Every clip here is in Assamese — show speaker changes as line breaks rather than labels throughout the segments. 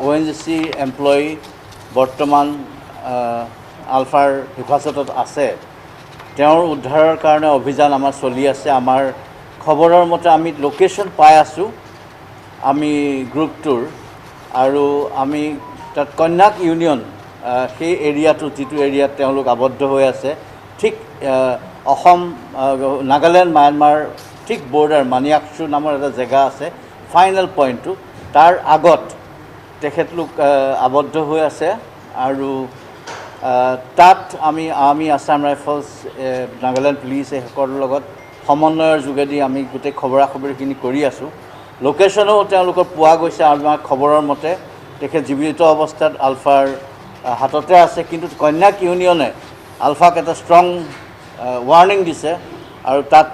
ONGC এমপ্লয়ি বৰ্তমান আলফাৰ হেফাজতত আছে তেওঁৰ উদ্ধাৰৰ কাৰণে অভিযান আমাৰ চলি আছে আমাৰ খবৰৰ মতে আমি লোকেশ্যন পাই আছোঁ আমি গ্ৰুপটোৰ আৰু আমি তাত কন্যাক ইউনিয়ন সেই এৰিয়াটো যিটো এৰিয়াত তেওঁলোক আবদ্ধ হৈ আছে ঠিক অসম নাগালেণ্ড মায়ানমাৰ ঠিক বৰ্ডাৰ মানিয়াকচু নামৰ এটা জেগা আছে ফাইনেল পইণ্টটো তাৰ আগত তেখেতলোক আবদ্ধ হৈ আছে আৰু তাত আমি আসাম ৰাইফলছ নাগালেণ্ড পুলিচ সকলৰ লগত সমন্বয়ৰ যোগেদি আমি গোটেই খবৰা খবৰিখিনি কৰি আছোঁ লোকেশ্যনো তেওঁলোকৰ পোৱা গৈছে আমাৰ খবৰৰ মতে তেখেত জীৱিত অৱস্থাত আলফাৰ হাততে আছে কিন্তু কন্যাক ইউনিয়নে আলফাক এটা ষ্ট্ৰং ৱাৰ্ণিং দিছে আৰু তাত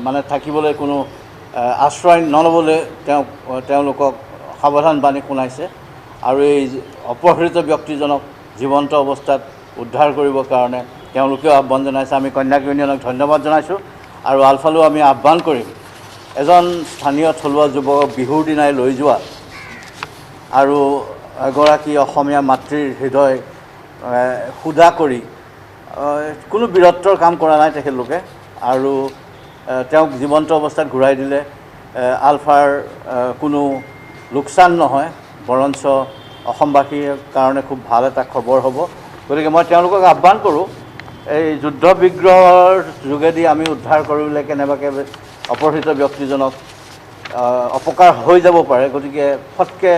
মানে থাকিবলৈ কোনো আশ্ৰয় নল'বলৈ তেওঁলোকক সাৱধান বাণী শুনাইছে আৰু এই অপহৃত ব্যক্তিজনক জীৱন্ত অৱস্থাত উদ্ধাৰ কৰিবৰ কাৰণে তেওঁলোকেও আহ্বান জনাইছে আমি কন্যাক ইউনিয়নক ধন্যবাদ জনাইছোঁ আৰু আলফালেও আমি আহ্বান কৰিম এজন স্থানীয় থলুৱা যুৱকক বিহুৰ দিনাই লৈ যোৱা আৰু এগৰাকী অসমীয়া মাতৃৰ হৃদয় সুধা কৰি কোনো বীৰত্বৰ কাম কৰা নাই তেখেতলোকে আৰু তেওঁক জীৱন্ত অৱস্থাত ঘূৰাই দিলে আলফাৰ কোনো লোকচান নহয় বৰঞ্চ অসমবাসীৰ কাৰণে খুব ভাল এটা খবৰ হ'ব গতিকে মই তেওঁলোকক আহ্বান কৰোঁ এই যুদ্ধ বিগ্ৰহৰ যোগেদি আমি উদ্ধাৰ কৰিবলৈ কেনেবাকৈ অপহৃত ব্যক্তিজনক অপকাৰ হৈ যাব পাৰে গতিকে ফটকৈ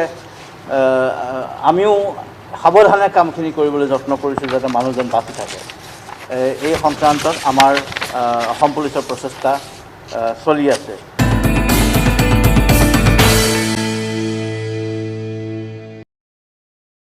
আমিও সাৱধানে কামখিনি কৰিবলৈ যত্ন কৰিছোঁ যাতে মানুহজন বাচি থাকে এই সংক্ৰান্তত আমাৰ অসম পুলিচৰ প্ৰচেষ্টা চলি আছে